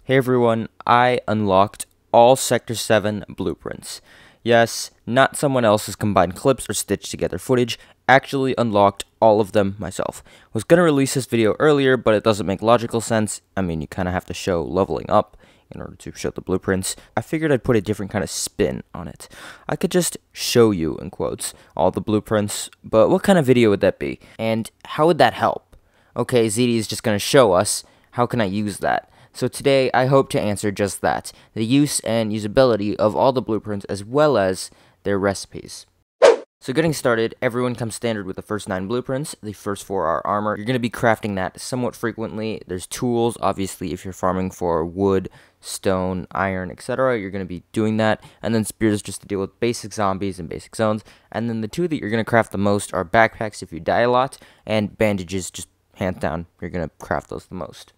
Hey everyone, I unlocked all Sector 7 blueprints. Yes, not someone else's combined clips or stitched together footage, actually unlocked all of them myself. Was gonna release this video earlier, but it doesn't make logical sense. I mean, you kinda have to show leveling up in order to show the blueprints. I figured I'd put a different kind of spin on it. I could just show you, in quotes, all the blueprints, but what kind of video would that be? And how would that help? Okay, ZD is just gonna show us. How can I use that? So today, I hope to answer just that, the use and usability of all the blueprints as well as their recipes. So getting started, everyone comes standard with the first 9 blueprints. The first 4 are armor. You're going to be crafting that somewhat frequently. There's tools, obviously, if you're farming for wood, stone, iron, etc. You're going to be doing that. And then spears just to deal with basic zombies and basic zones. And then the 2 that you're going to craft the most are backpacks if you die a lot, and bandages, just hands down, you're going to craft those the most.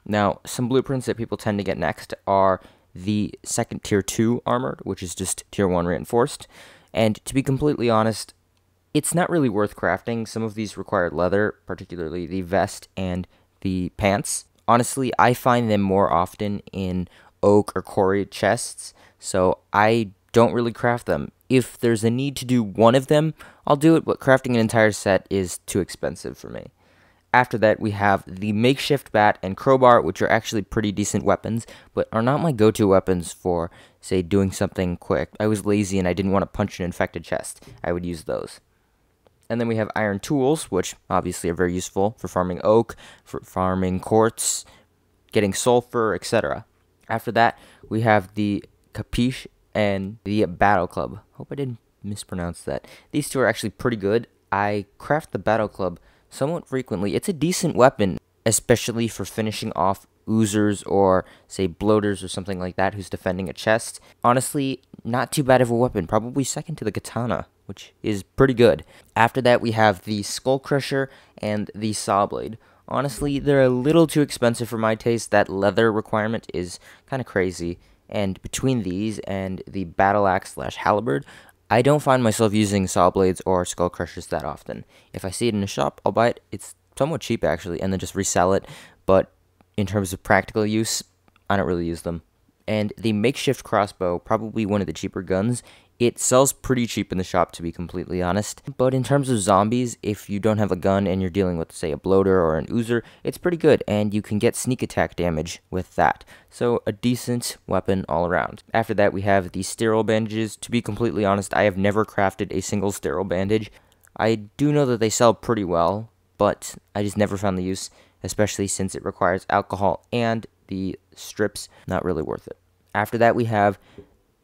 Now, some blueprints that people tend to get next are the second tier 2 armored, which is just tier 1 reinforced. And to be completely honest, it's not really worth crafting. Some of these require leather, particularly the vest and the pants. Honestly, I find them more often in oak or quarry chests, so I don't really craft them. If there's a need to do one of them, I'll do it, but crafting an entire set is too expensive for me. After that, we have the makeshift bat and crowbar, which are actually pretty decent weapons, but are not my go-to weapons for, say, doing something quick. I was lazy and I didn't want to punch an infected chest. I would use those. And then we have iron tools, which obviously are very useful for farming oak, for farming quartz, getting sulfur, etc. After that, we have the capiche and the battle club. Hope I didn't mispronounce that. These two are actually pretty good. I craft the battle club somewhat frequently. It's a decent weapon, especially for finishing off oozers or, say, bloaters or something like that who's defending a chest. Honestly, not too bad of a weapon, probably second to the katana, which is pretty good. After that, we have the skull crusher and the saw blade. Honestly, they're a little too expensive for my taste. That leather requirement is kind of crazy, and between these and the battle axe / halberd, I don't find myself using saw blades or skull crushers that often. If I see it in a shop, I'll buy it. It's somewhat cheap, actually, and then just resell it. But in terms of practical use, I don't really use them. And the makeshift crossbow, probably one of the cheaper guns. It sells pretty cheap in the shop, to be completely honest. But in terms of zombies, if you don't have a gun and you're dealing with, say, a bloater or an oozer, it's pretty good, and you can get sneak attack damage with that. So, a decent weapon all around. After that, we have the sterile bandages. To be completely honest, I have never crafted a single sterile bandage. I do know that they sell pretty well, but I just never found the use, especially since it requires alcohol and the strips. Not really worth it. After that, we have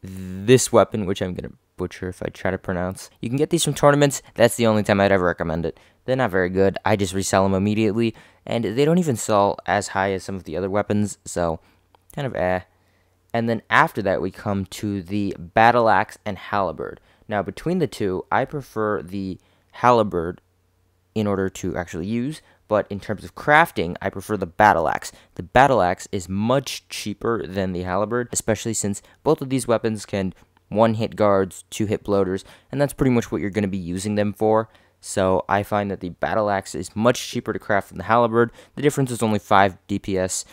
this weapon, which I'm going to butcher if I try to pronounce. You can get these from tournaments. That's the only time I'd ever recommend it. They're not very good. I just resell them immediately, and they don't even sell as high as some of the other weapons, so kind of eh. And then after that, we come to the battle axe and halberd. Now, between the two, I prefer the halberd in order to actually use, but in terms of crafting, I prefer the battle axe. The battle axe is much cheaper than the halberd, especially since both of these weapons can 1-hit guards, 2-hit bloaters, and that's pretty much what you're going to be using them for. So I find that the battle axe is much cheaper to craft than the halberd. The difference is only 5 DPS.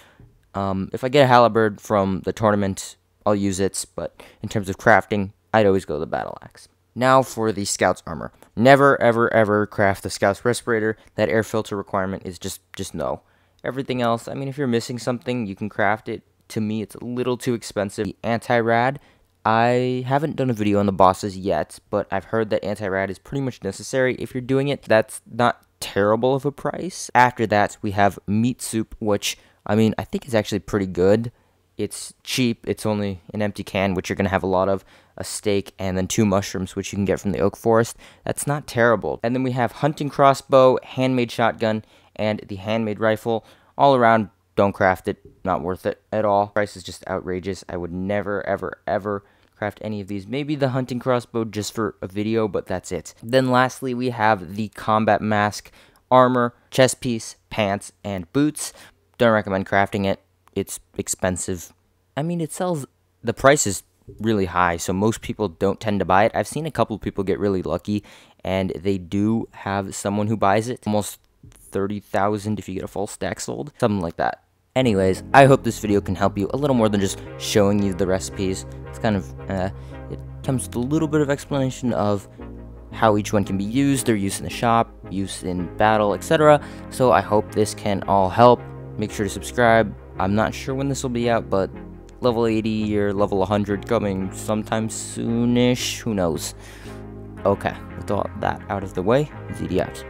If I get a halberd from the tournament, I'll use it, but in terms of crafting, I'd always go the battle axe. Now for the Scout's armor. Never, ever, ever craft the Scout's respirator. That air filter requirement is just no. Everything else, I mean, if you're missing something, you can craft it. To me, it's a little too expensive. The anti-rad, I haven't done a video on the bosses yet, but I've heard that anti-rad is pretty much necessary if you're doing it. That's not terrible of a price. After that, we have meat soup, which, I mean, I think is actually pretty good. It's cheap. It's only an empty can, which you're going to have a lot of, a steak, and then 2 mushrooms, which you can get from the oak forest. That's not terrible. And then we have hunting crossbow, handmade shotgun, and the handmade rifle. All around, don't craft it. Not worth it at all. Price is just outrageous. I would never, ever, ever craft any of these. Maybe the hunting crossbow just for a video, but that's it. Then lastly, we have the combat mask, armor, chest piece, pants, and boots. Don't recommend crafting it. It's expensive. I mean, it sells, the price is really high, so most people don't tend to buy it. I've seen a couple of people get really lucky, and they do have someone who buys it. Almost 30,000 if you get a full stack sold, something like that. Anyways, I hope this video can help you a little more than just showing you the recipes. It's kind of, it comes with a little bit of explanation of how each one can be used, their use in the shop, use in battle, etc. So I hope this can all help. Make sure to subscribe. I'm not sure when this will be out, but level 80 or level 100 coming sometime soonish, who knows. Okay, with all that out of the way, zdyt.